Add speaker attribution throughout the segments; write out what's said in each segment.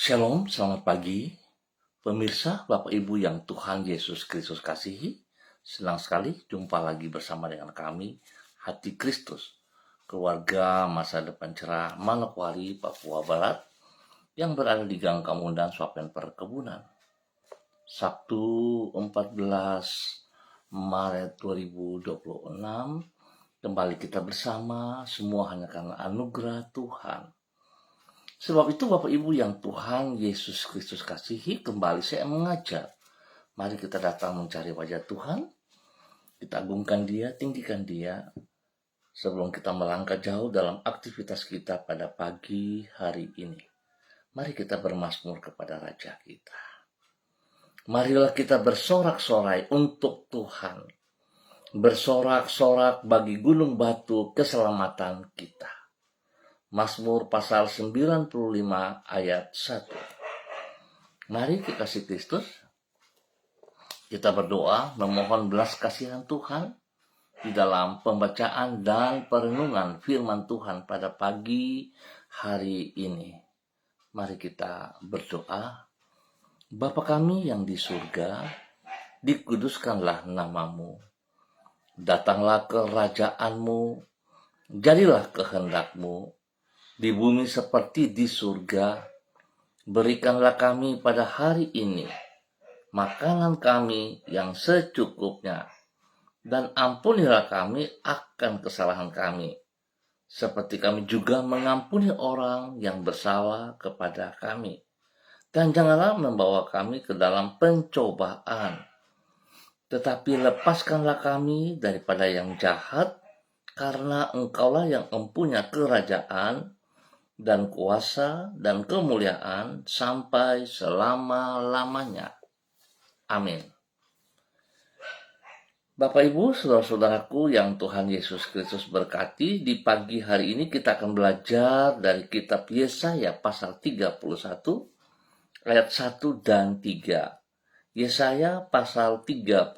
Speaker 1: Shalom, selamat pagi. Pemirsa, Bapak Ibu yang Tuhan Yesus Kristus kasihi, senang sekali jumpa lagi bersama dengan kami, Hati Kristus, keluarga masa depan cerah Manokwari, Papua Barat, yang berada di Gang Kamundan, Swapen Perkebunan. Sabtu 14 Maret 2026, kembali kita bersama, semua hanya karena anugerah Tuhan. Sebab itu Bapak Ibu yang Tuhan Yesus Kristus kasihi, kembali saya mengajak. Mari kita datang mencari wajah Tuhan. Kita agungkan Dia, tinggikan Dia. Sebelum kita melangkah jauh dalam aktivitas kita pada pagi hari ini. Mari kita bermazmur kepada Raja kita. Marilah kita bersorak-sorai untuk Tuhan. Bersorak-sorak bagi gunung batu keselamatan kita. Mazmur pasal 95 ayat 1. Mari kekasih Kristus, kita berdoa memohon belas kasihan Tuhan di dalam pembacaan dan perenungan firman Tuhan pada pagi hari ini. Mari kita berdoa. Bapa kami yang di surga, dikuduskanlah namamu. Datanglah kerajaanmu, jadilah kehendakmu di bumi seperti di surga. Berikanlah kami pada hari ini makanan kami yang secukupnya, dan ampunilah kami akan kesalahan kami, seperti kami juga mengampuni orang yang bersalah kepada kami. Dan janganlah membawa kami ke dalam pencobaan, tetapi lepaskanlah kami daripada yang jahat, karena Engkaulah yang mempunyai kerajaan dan kuasa dan kemuliaan sampai selama-lamanya. Amin. Bapak Ibu, saudara-saudaraku yang Tuhan Yesus Kristus berkati, di pagi hari ini kita akan belajar dari kitab Yesaya pasal 31 ayat 1 dan 3. Yesaya pasal 31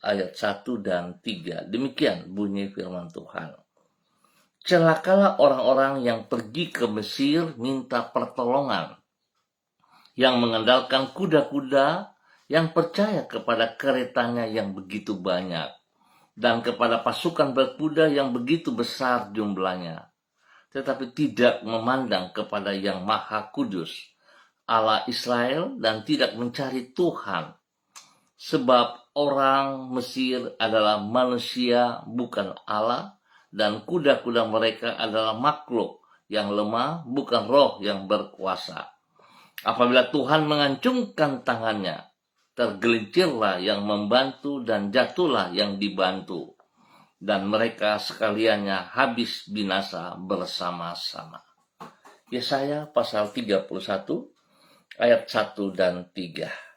Speaker 1: ayat 1 dan 3. Demikian bunyi firman Tuhan. Celakalah orang-orang yang pergi ke Mesir minta pertolongan, yang mengandalkan kuda-kuda, yang percaya kepada keretanya yang begitu banyak, dan kepada pasukan berkuda yang begitu besar jumlahnya, tetapi tidak memandang kepada yang Maha Kudus, Allah Israel, dan tidak mencari Tuhan. Sebab orang Mesir adalah manusia bukan Allah, dan kuda-kuda mereka adalah makhluk yang lemah, bukan roh yang berkuasa. Apabila Tuhan mengancungkan tangannya, tergelincirlah yang membantu dan jatuhlah yang dibantu, dan mereka sekaliannya habis binasa bersama-sama. Yesaya pasal 31 ayat 1 dan 3.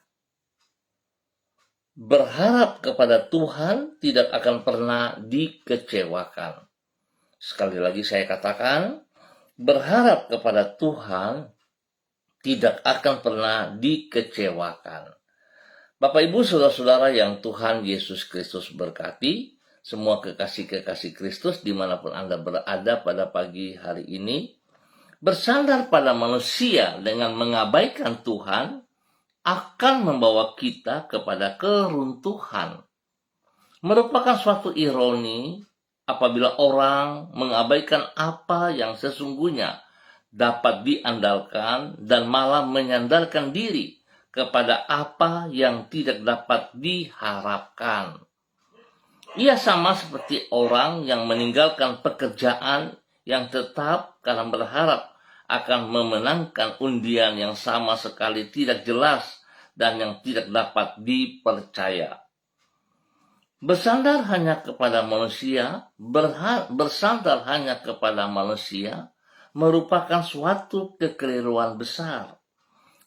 Speaker 1: Berharap kepada Tuhan tidak akan pernah dikecewakan. Sekali lagi saya katakan, berharap kepada Tuhan tidak akan pernah dikecewakan. Bapak Ibu saudara-saudara yang Tuhan Yesus Kristus berkati, semua kekasih-kekasih Kristus dimanapun Anda berada pada pagi hari ini, bersandar pada manusia dengan mengabaikan Tuhan akan membawa kita kepada keruntuhan. Merupakan suatu ironi apabila orang mengabaikan apa yang sesungguhnya dapat diandalkan dan malah menyandarkan diri kepada apa yang tidak dapat diharapkan. Ia sama seperti orang yang meninggalkan pekerjaan yang tetap karena berharap akan memenangkan undian yang sama sekali tidak jelas dan yang tidak dapat dipercaya. Bersandar hanya kepada manusia, merupakan suatu kekeliruan besar.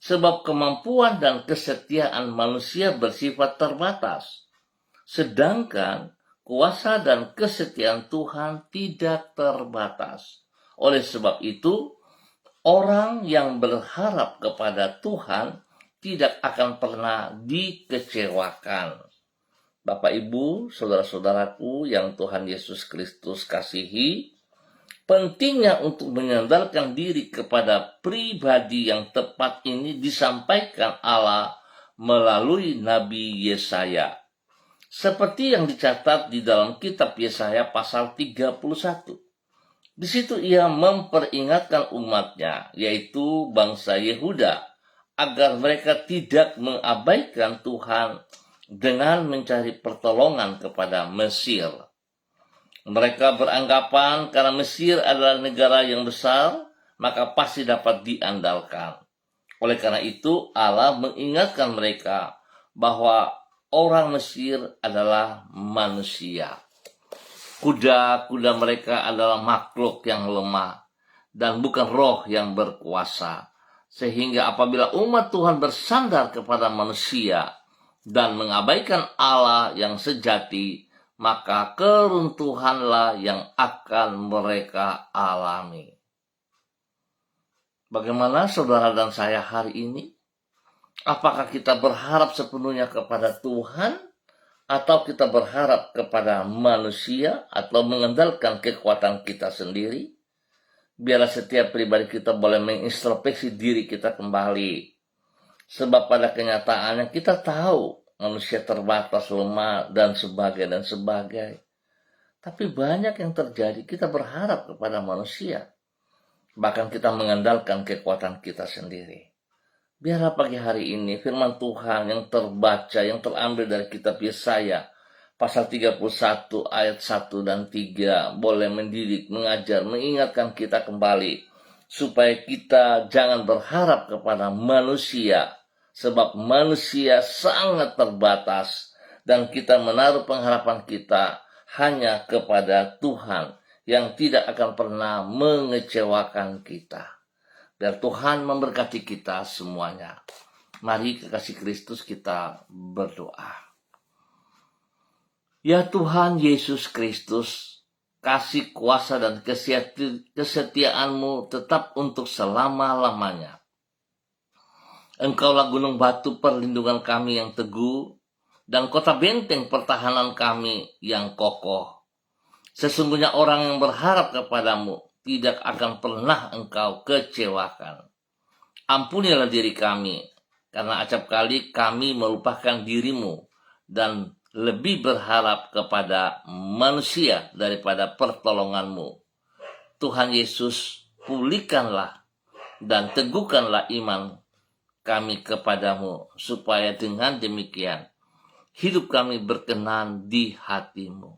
Speaker 1: Sebab kemampuan dan kesetiaan manusia bersifat terbatas. Sedangkan kuasa dan kesetiaan Tuhan tidak terbatas. Oleh sebab itu, orang yang berharap kepada Tuhan tidak akan pernah dikecewakan. Bapak Ibu, saudara-saudaraku yang Tuhan Yesus Kristus kasihi, Pentingnya untuk menyandarkan diri kepada pribadi yang tepat ini disampaikan Allah melalui Nabi Yesaya. Seperti yang dicatat di dalam kitab Yesaya pasal 31. Di situ ia memperingatkan umatnya, yaitu bangsa Yehuda, agar mereka tidak mengabaikan Tuhan dengan mencari pertolongan kepada Mesir. Mereka beranggapan karena Mesir adalah negara yang besar, maka pasti dapat diandalkan. Oleh karena itu, Allah mengingatkan mereka bahwa orang Mesir adalah manusia. Kuda-kuda mereka adalah makhluk yang lemah dan bukan roh yang berkuasa. Sehingga apabila umat Tuhan bersandar kepada manusia dan mengabaikan Allah yang sejati, maka keruntuhanlah yang akan mereka alami. Bagaimana saudara dan saya hari ini? Apakah kita berharap sepenuhnya kepada Tuhan? Atau kita berharap kepada manusia atau mengandalkan kekuatan kita sendiri? Biarlah setiap pribadi kita boleh mengintrospeksi diri kita kembali. Sebab pada kenyataannya kita tahu manusia terbatas, lemah, dan sebagainya. Tapi banyak yang terjadi, kita berharap kepada manusia. Bahkan kita mengandalkan kekuatan kita sendiri. Biarlah pagi hari ini firman Tuhan yang terbaca, yang terambil dari kitab Yesaya pasal 31 ayat 1 dan 3 boleh mendidik, mengajar, mengingatkan kita kembali supaya kita jangan berharap kepada manusia, sebab manusia sangat terbatas dan kita menaruh pengharapan kita hanya kepada Tuhan yang tidak akan pernah mengecewakan kita. Biar Tuhan memberkati kita semuanya. Mari kekasih Kristus kita berdoa. Ya Tuhan Yesus Kristus, kasih kuasa dan kesetiaan-Mu tetap untuk selama-lamanya. Engkaulah gunung batu perlindungan kami yang teguh, dan kota benteng pertahanan kami yang kokoh. Sesungguhnya orang yang berharap kepadamu tidak akan pernah Engkau kecewakan. Ampunilah diri kami, karena acap kali kami melupakan diri-Mu dan lebih berharap kepada manusia daripada pertolongan-Mu. Tuhan Yesus, pulihkanlah dan teguhkanlah iman kami kepadamu, supaya dengan demikian hidup kami berkenan di hati-Mu.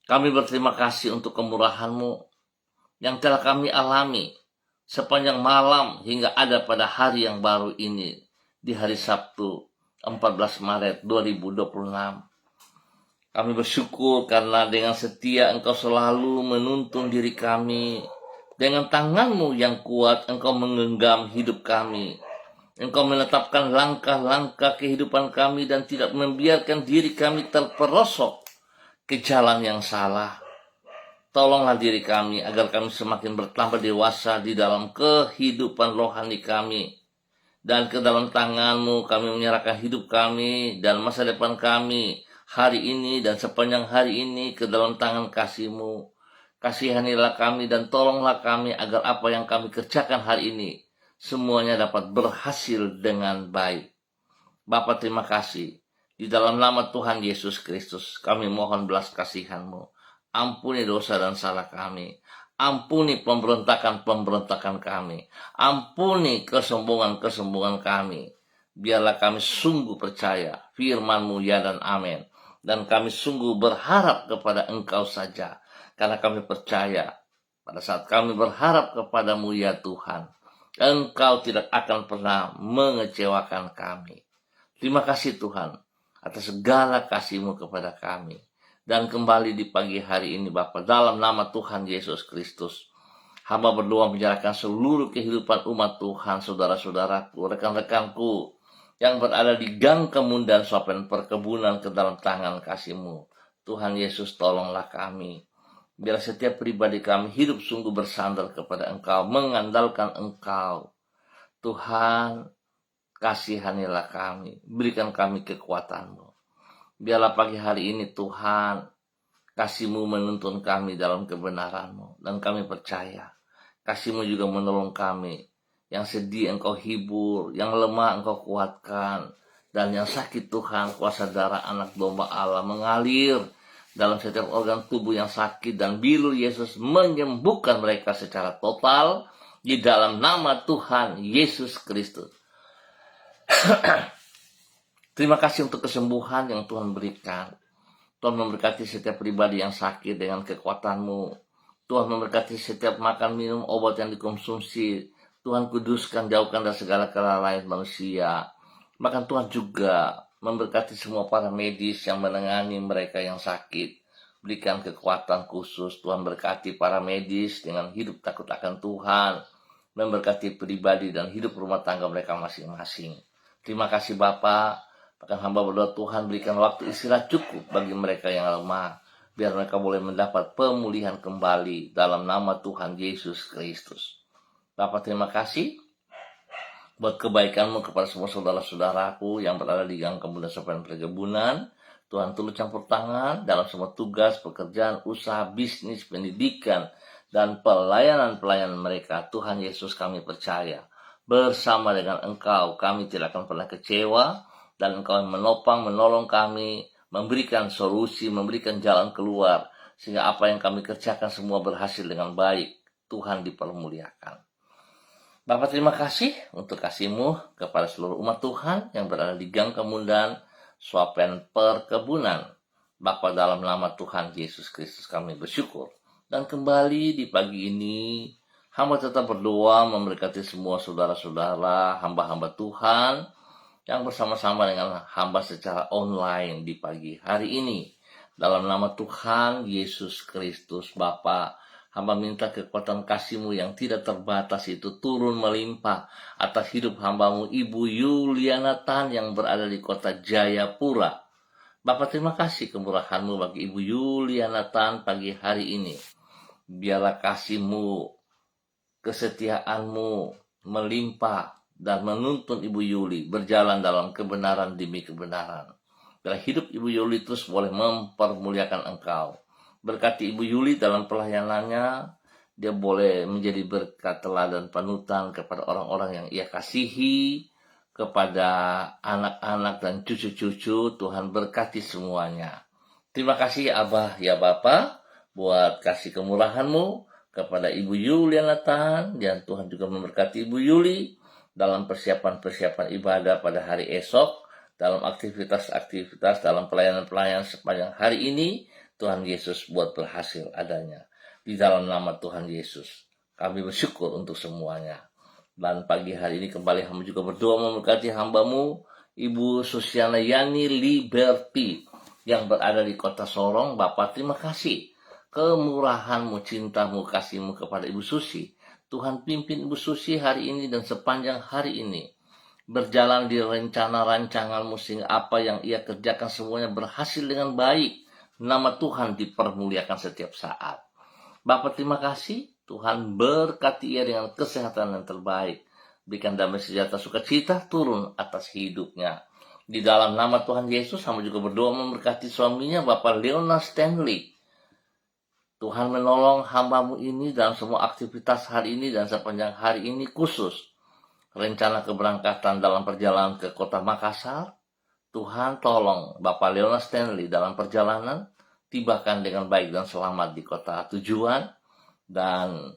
Speaker 1: Kami berterima kasih untuk kemurahan-Mu yang telah kami alami sepanjang malam hingga ada pada hari yang baru ini, di hari Sabtu 14 Maret 2026. Kami bersyukur karena dengan setia Engkau selalu menuntun diri kami. Dengan tangan-Mu yang kuat Engkau menggenggam hidup kami. Engkau menetapkan langkah-langkah kehidupan kami dan tidak membiarkan diri kami terperosok ke jalan yang salah. Tolonglah diri kami agar kami semakin bertambah dewasa di dalam kehidupan rohani kami. Dan ke dalam tangan-Mu kami menyerahkan hidup kami dan masa depan kami hari ini dan sepanjang hari ini ke dalam tangan kasih-Mu. Kasihanilah kami dan tolonglah kami agar apa yang kami kerjakan hari ini semuanya dapat berhasil dengan baik. Bapa, terima kasih. Di dalam nama Tuhan Yesus Kristus, kami mohon belas kasihan-Mu. Ampuni dosa dan salah kami. Ampuni pemberontakan-pemberontakan kami. Ampuni kesombongan-kesombongan kami. Biarlah kami sungguh percaya firman-Mu ya dan amin. Dan kami sungguh berharap kepada Engkau saja. Karena kami percaya pada saat kami berharap kepada-Mu ya Tuhan, Engkau tidak akan pernah mengecewakan kami. Terima kasih Tuhan atas segala kasih-Mu kepada kami. Dan kembali di pagi hari ini Bapa, dalam nama Tuhan Yesus Kristus, hamba berdoa menyerahkan seluruh kehidupan umat Tuhan, saudara-saudaraku, rekan-rekanku yang berada di gang kemudian sopen perkebunan ke dalam tangan kasih-Mu. Tuhan Yesus, tolonglah kami. Biar setiap pribadi kami hidup sungguh bersandar kepada Engkau, mengandalkan Engkau. Tuhan, kasihanilah kami, berikan kami kekuatan-Mu. Biarlah pagi hari ini Tuhan, Kasih-Mu menuntun kami dalam kebenaran-Mu, dan kami percaya kasih-Mu juga menolong kami. Yang sedih Engkau hibur, yang lemah Engkau kuatkan, dan yang sakit Tuhan, kuasa darah anak domba Allah mengalir dalam setiap organ tubuh yang sakit, dan bilur Yesus menyembuhkan mereka secara total di dalam nama Tuhan Yesus Kristus. Terima kasih untuk kesembuhan yang Tuhan berikan. Tuhan memberkati setiap pribadi yang sakit dengan kekuatan-Mu. Tuhan memberkati setiap makan minum obat yang dikonsumsi. Tuhan kuduskan, jauhkan dari segala kelalaian manusia. Bahkan Tuhan juga memberkati semua para medis yang menangani mereka yang sakit. Berikan kekuatan khusus. Tuhan berkati para medis dengan hidup takut akan Tuhan. Memberkati pribadi dan hidup rumah tangga mereka masing-masing. Terima kasih Bapa. Bahkan hamba berdoa Tuhan berikan waktu istirahat cukup bagi mereka yang lemah, biar mereka boleh mendapat pemulihan kembali dalam nama Tuhan Yesus Kristus. Bapak terima kasih buat kebaikan-Mu kepada semua saudara-saudaraku yang berada di gang kemudian sampai perkebunan. Tuhan turut campur tangan dalam semua tugas, pekerjaan, usaha, bisnis, pendidikan, dan pelayanan-pelayanan mereka. Tuhan Yesus kami percaya, bersama dengan Engkau kami tidak akan pernah kecewa, dan Engkau menopang, menolong kami, memberikan solusi, memberikan jalan keluar, sehingga apa yang kami kerjakan semua berhasil dengan baik. Tuhan dipermuliakan. Bapak terima kasih untuk kasih-Mu kepada seluruh umat Tuhan yang berada di gang kemudian Swapen Perkebunan. Bapak dalam nama Tuhan Yesus Kristus kami bersyukur. Dan kembali di pagi ini, hamba tetap berdoa memberkati semua saudara-saudara, hamba-hamba Tuhan, yang bersama-sama dengan hamba secara online di pagi hari ini. Dalam nama Tuhan Yesus Kristus Bapa, hamba minta kekuatan kasih-Mu yang tidak terbatas itu turun melimpah atas hidup hamba-Mu Ibu Yuliana Tan yang berada di kota Jayapura. Bapa terima kasih kemurahan-Mu bagi Ibu Yuliana Tan pagi hari ini. Biarlah kasih-Mu, kesetiaan-Mu melimpah dan menuntun Ibu Yuli berjalan dalam kebenaran demi kebenaran. Dalam hidup Ibu Yuli terus boleh mempermuliakan Engkau. Berkati Ibu Yuli dalam pelayanannya, dia boleh menjadi berkat teladan panutan kepada orang-orang yang ia kasihi, kepada anak-anak dan cucu-cucu. Tuhan berkati semuanya. Terima kasih Abah ya Bapa buat kasih kemurahan-Mu kepada Ibu Yuliana Tan, dan Tuhan juga memberkati Ibu Yuli dalam persiapan-persiapan ibadah pada hari esok, dalam aktivitas-aktivitas, dalam pelayanan-pelayanan sepanjang hari ini. Tuhan Yesus buat berhasil adanya. Di dalam nama Tuhan Yesus, kami bersyukur untuk semuanya. Dan pagi hari ini kembali hamba juga berdoa memberkati hamba-Mu, Ibu Susiana Yani Liberty, yang berada di kota Sorong. Bapak terima kasih kemurahan-Mu, cinta-Mu, kasih-Mu kepada Ibu Susi. Tuhan pimpin Ibu Susi hari ini dan sepanjang hari ini. Berjalan di rencana rancangan-Mu sehingga apa yang ia kerjakan semuanya berhasil dengan baik. Nama Tuhan dipermuliakan setiap saat. Bapak terima kasih. Tuhan berkati ia dengan kesehatan yang terbaik. Berikan damai sejahtera sukacita turun atas hidupnya. Di dalam nama Tuhan Yesus, hamba juga berdoa memberkati suaminya Bapak Leonard Stanley. Tuhan menolong hamba-Mu ini dalam semua aktivitas hari ini dan sepanjang hari ini, khusus rencana keberangkatan dalam perjalanan ke kota Makassar. Tuhan tolong Bapak Leonard Stanley dalam perjalanan, tibakan dengan baik dan selamat di kota tujuan. Dan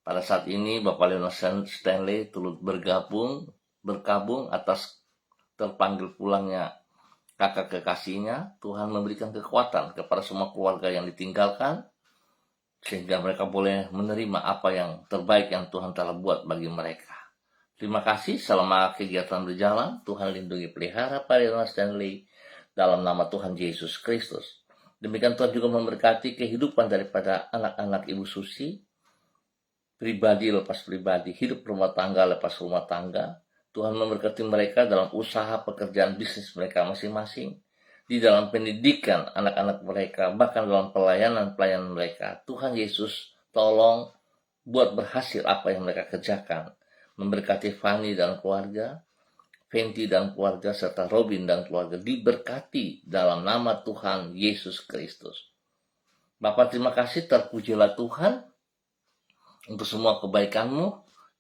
Speaker 1: pada saat ini Bapak Leonard Stanley turut berkabung atas terpanggil pulangnya kakak kekasihnya. Tuhan memberikan kekuatan kepada semua keluarga yang ditinggalkan, sehingga mereka boleh menerima apa yang terbaik yang Tuhan telah buat bagi mereka. Terima kasih. Selama kegiatan berjalan, Tuhan lindungi pelihara Pak Leonard Stanley dalam nama Tuhan Yesus Kristus. Demikian Tuhan juga memberkati kehidupan daripada anak-anak Ibu Susi, pribadi lepas pribadi, hidup rumah tangga lepas rumah tangga. Tuhan memberkati mereka dalam usaha pekerjaan bisnis mereka masing-masing, di dalam pendidikan anak-anak mereka, bahkan dalam pelayanan-pelayanan mereka. Tuhan Yesus tolong buat berhasil apa yang mereka kerjakan. Memberkati Fanny dan keluarga, Fenty dan keluarga, serta Robin dan keluarga diberkati dalam nama Tuhan Yesus Kristus. Bapa, terima kasih, terpujilah Tuhan untuk semua kebaikan-Mu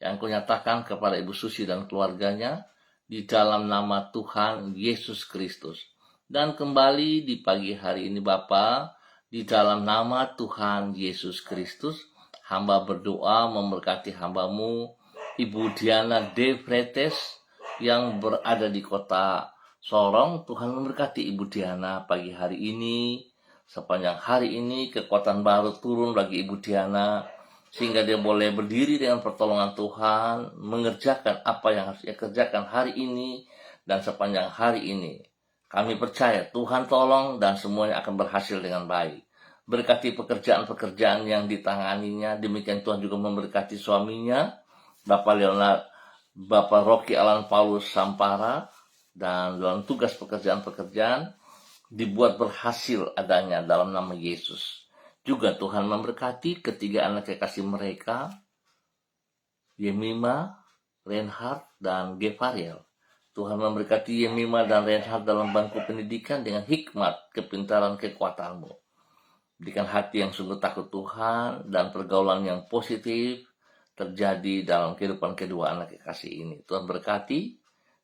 Speaker 1: yang Kau nyatakan kepada Ibu Susi dan keluarganya di dalam nama Tuhan Yesus Kristus. Dan kembali di pagi hari ini Bapa, di dalam nama Tuhan Yesus Kristus, hamba berdoa memberkati hamba-Mu Ibu Diana De Fretes yang berada di kota Sorong. Tuhan memberkati Ibu Diana pagi hari ini. Sepanjang hari ini kekuatan baru turun bagi Ibu Diana, sehingga dia boleh berdiri dengan pertolongan Tuhan, mengerjakan apa yang harus dia kerjakan hari ini dan sepanjang hari ini. Kami percaya Tuhan tolong dan semuanya akan berhasil dengan baik. Berkati pekerjaan-pekerjaan yang ditanganinya. Demikian Tuhan juga memberkati suaminya, Bapak Leonard, Bapak Rocky Alan Paulus Sampara, dan dalam tugas pekerjaan-pekerjaan dibuat berhasil adanya dalam nama Yesus. Juga Tuhan memberkati ketiga anak kekasih mereka, Yemima, Reinhard, dan Gevariel. Tuhan memberkati Yemima dan Reinhard dalam bangku pendidikan dengan hikmat, kepintaran, kekuatan-Mu. Berikan hati yang sungguh takut Tuhan dan pergaulan yang positif terjadi dalam kehidupan kedua anak kekasih ini. Tuhan berkati,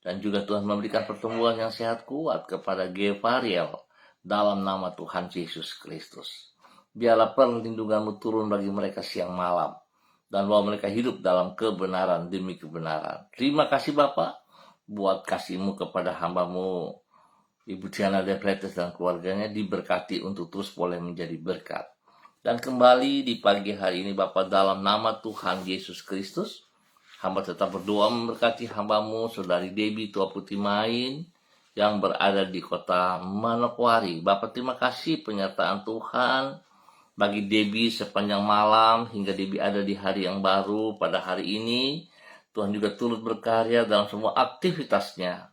Speaker 1: dan juga Tuhan memberikan pertumbuhan yang sehat kuat kepada Gevariel dalam nama Tuhan Yesus Kristus. Biarlah perlindungan-Mu turun bagi mereka siang malam, dan bahwa mereka hidup dalam kebenaran demi kebenaran. Terima kasih Bapa buat kasih-Mu kepada hamba-Mu Ibu Diana De Fretes dan keluarganya, diberkati untuk terus boleh menjadi berkat. Dan kembali di pagi hari ini Bapa, dalam nama Tuhan Yesus Kristus, hamba tetap berdoa memberkati hamba-Mu Saudari Debbie Tua Putih Main yang berada di kota Manokwari. Bapak, terima kasih penyertaan Tuhan bagi Debbie sepanjang malam hingga Debbie ada di hari yang baru pada hari ini. Tuhan juga turut berkarya dalam semua aktivitasnya,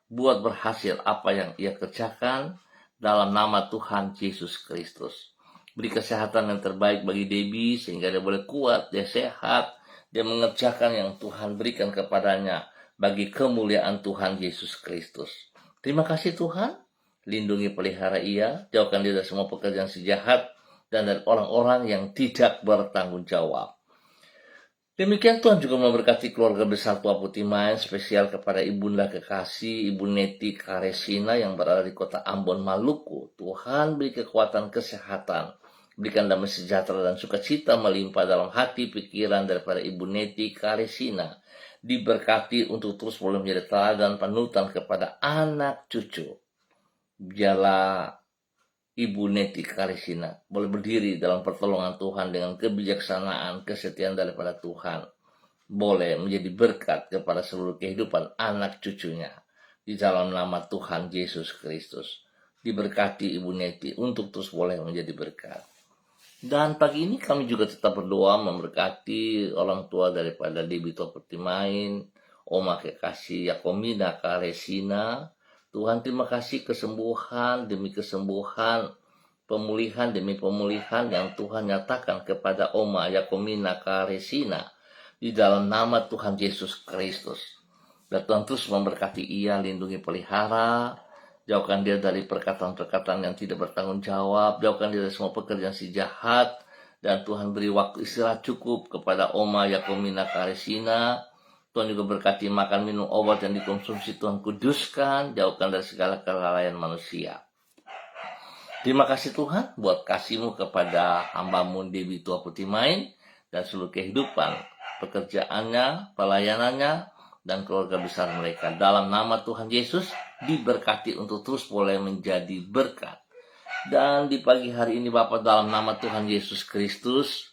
Speaker 1: buat berhasil apa yang ia kerjakan dalam nama Tuhan Yesus Kristus. Beri kesehatan yang terbaik bagi Debbie sehingga dia boleh kuat, dia sehat, dia mengerjakan yang Tuhan berikan kepadanya bagi kemuliaan Tuhan Yesus Kristus. Terima kasih Tuhan, lindungi pelihara ia, jauhkan dia dari semua pekerjaan si jahat dan dari orang-orang yang tidak bertanggung jawab. Demikian Tuhan juga memberkati keluarga besar Tua Putih Main, spesial kepada Ibunda Kekasih, Ibu Neti Karesina yang berada di kota Ambon, Maluku. Tuhan beri kekuatan kesehatan, berikan damai sejahtera dan sukacita melimpah dalam hati pikiran daripada Ibu Neti Karesina. Diberkati untuk terus boleh menjadi teladan panutan kepada anak cucu. Biarlah Ibu Neti Karesina boleh berdiri dalam pertolongan Tuhan dengan kebijaksanaan, kesetiaan daripada Tuhan. Boleh menjadi berkat kepada seluruh kehidupan anak cucunya. Di dalam nama Tuhan Yesus Kristus. Diberkati Ibu Neti untuk terus boleh menjadi berkat. Dan pagi ini kami juga tetap berdoa memberkati orang tua daripada Debbie Tua Putih Main, Oma Kekasih Yakomina Karesina. Tuhan, terima kasih kesembuhan demi kesembuhan, pemulihan demi pemulihan yang Tuhan nyatakan kepada Oma Yakomina Karesina di dalam nama Tuhan Yesus Kristus. Dan Tuhan terus memberkati ia, lindungi pelihara, jauhkan dia dari perkataan-perkataan yang tidak bertanggung jawab, jauhkan dia dari semua pekerjaan si jahat, dan Tuhan beri waktu istirahat cukup kepada Oma Yakomina Karesina. Tuhan juga berkati makan minum obat yang dikonsumsi, Tuhan kuduskan, jauhkan dari segala kelalaian manusia. Terima kasih Tuhan buat kasih-Mu kepada hamba-Mu Debbie Tua Putih Main dan seluruh kehidupan, pekerjaannya, pelayanannya, dan keluarga besar mereka. Dalam nama Tuhan Yesus, diberkati untuk terus boleh menjadi berkat. Dan di pagi hari ini Bapak, dalam nama Tuhan Yesus Kristus,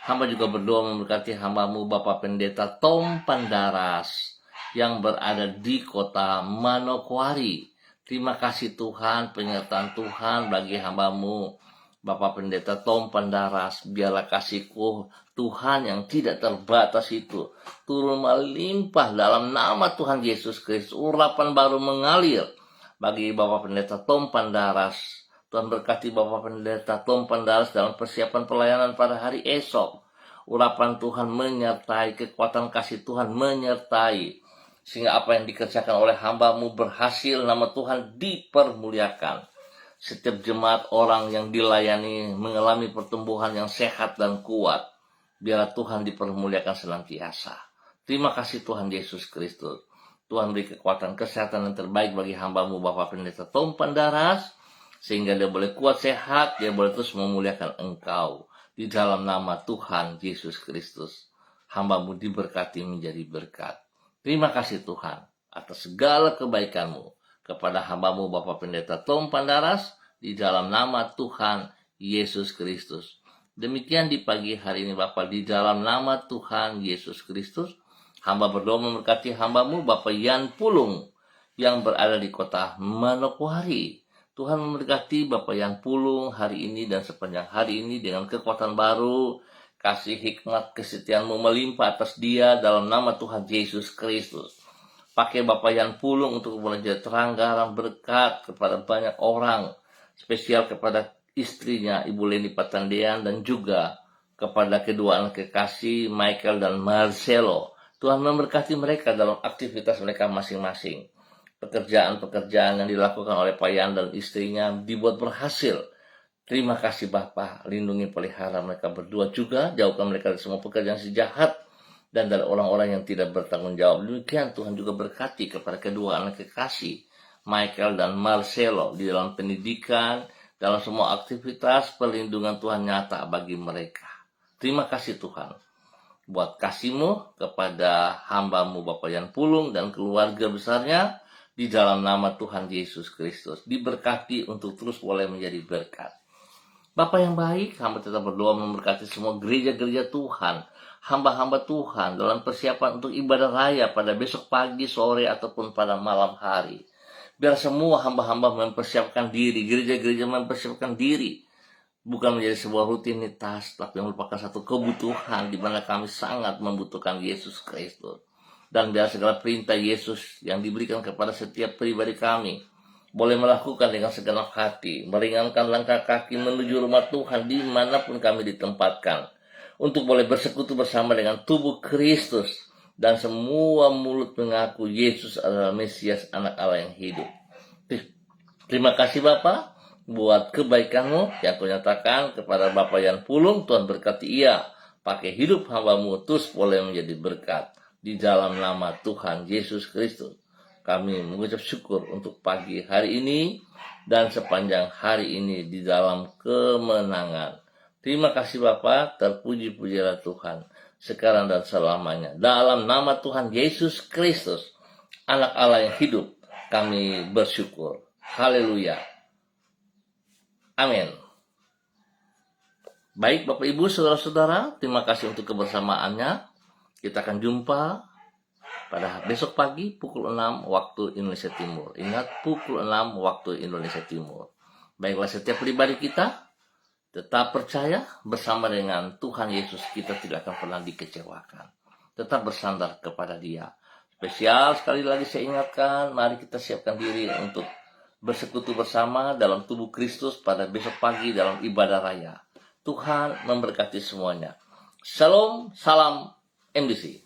Speaker 1: hamba juga berdoa memberkati hamba-Mu Bapak Pendeta Tom Pandaras yang berada di kota Manokwari. Terima kasih Tuhan, penyertaan Tuhan bagi hamba-Mu Bapak Pendeta Tom Pandaras. Biarlah kasih-Ku Tuhan yang tidak terbatas itu turun melimpah dalam nama Tuhan Yesus Kristus. Urapan baru mengalir bagi Bapak Pendeta Tom Pandaras. Tuhan berkati Bapak Pendeta Tom Pandaras dalam persiapan pelayanan pada hari esok. Urapan Tuhan menyertai, kekuatan kasih Tuhan menyertai, sehingga apa yang dikerjakan oleh hamba-Mu berhasil, nama Tuhan dipermuliakan. setiap jemaat orang yang dilayani mengalami pertumbuhan yang sehat dan kuat. Biarlah Tuhan dipermuliakan senantiasa. Terima kasih Tuhan Yesus Kristus. Tuhan beri kekuatan kesehatan yang terbaik bagi hamba-Mu Bapak Pendeta Tom Pandaras, sehingga dia boleh kuat sehat, dia boleh terus memuliakan Engkau. Di dalam nama Tuhan Yesus Kristus, hamba-Mu diberkati menjadi berkat. Terima kasih Tuhan atas segala kebaikan-Mu kepada hamba-Mu Bapak Pendeta Tom Pandaras, di dalam nama Tuhan Yesus Kristus. Demikian di pagi hari ini Bapak, di dalam nama Tuhan Yesus Kristus, hamba berdoa memberkati hamba-Mu Bapak Yan Pulung yang berada di kota Manokwari. Tuhan memberkati Bapak Yan Pulung hari ini dan sepanjang hari ini dengan kekuatan baru, kasih hikmat kesetiaan-Mu melimpah atas dia dalam nama Tuhan Yesus Kristus. Pakai Bapak Yan Pulung untuk menjadi terang garam berkat kepada banyak orang, spesial kepada istrinya Ibu Leni Patandean dan juga kepada kedua anak kekasih Michael dan Marcelo. Tuhan memberkati mereka dalam aktivitas mereka masing-masing. Pekerjaan-pekerjaan yang dilakukan oleh Pak Yan dan istrinya dibuat berhasil. Terima kasih Bapak, lindungi pelihara mereka berdua juga, jauhkan mereka dari semua pekerjaan sejahat dan dari orang-orang yang tidak bertanggung jawab. Demikian Tuhan juga berkati kepada kedua anak kekasih Michael dan Marcelo di dalam pendidikan, dalam semua aktivitas. Perlindungan Tuhan nyata bagi mereka. Terima kasih Tuhan buat kasih-Mu kepada hamba-Mu Bapak Yan Pulung dan keluarga besarnya, di dalam nama Tuhan Yesus Kristus. Diberkati untuk terus boleh menjadi berkat. Bapak yang baik, hamba tetap berdoa memberkati semua gereja-gereja Tuhan, hamba-hamba Tuhan dalam persiapan untuk ibadah raya pada besok pagi, sore, ataupun pada malam hari. Biar semua hamba-hamba mempersiapkan diri, gereja-gereja mempersiapkan diri, bukan menjadi sebuah rutinitas, tapi merupakan satu kebutuhan di mana kami sangat membutuhkan Yesus Kristus. Dan biar segala perintah Yesus yang diberikan kepada setiap pribadi kami boleh melakukan dengan segenap hati, meringankan langkah kaki menuju rumah Tuhan dimanapun kami ditempatkan, untuk boleh bersekutu bersama dengan tubuh Kristus, dan semua mulut mengaku Yesus adalah Mesias, Anak Allah yang hidup. Terima kasih Bapak buat kebaikan-Mu yang Kau nyatakan kepada Bapak Yan Pulung. Tuhan berkati ia, pakai hidup hamba-Mu terus boleh menjadi berkat. Di dalam nama Tuhan Yesus Kristus, kami mengucap syukur untuk pagi hari ini dan sepanjang hari ini di dalam kemenangan. Terima kasih Bapa, terpuji-pujilah Tuhan sekarang dan selamanya. Dalam nama Tuhan Yesus Kristus, Anak Allah yang hidup, kami bersyukur. Haleluya. Amin. Baik Bapak Ibu, Saudara-saudara, terima kasih untuk kebersamaannya. Kita akan jumpa pada besok pagi pukul 6 waktu Indonesia Timur. Ingat, pukul 6 waktu Indonesia Timur. Baiklah, setiap pribadi kita tetap percaya bersama dengan Tuhan Yesus, kita tidak akan pernah dikecewakan. Tetap bersandar kepada Dia. Spesial sekali lagi saya ingatkan, mari kita siapkan diri untuk bersekutu bersama dalam tubuh Kristus pada besok pagi dalam ibadah raya. Tuhan memberkati semuanya. Shalom, salam MDC.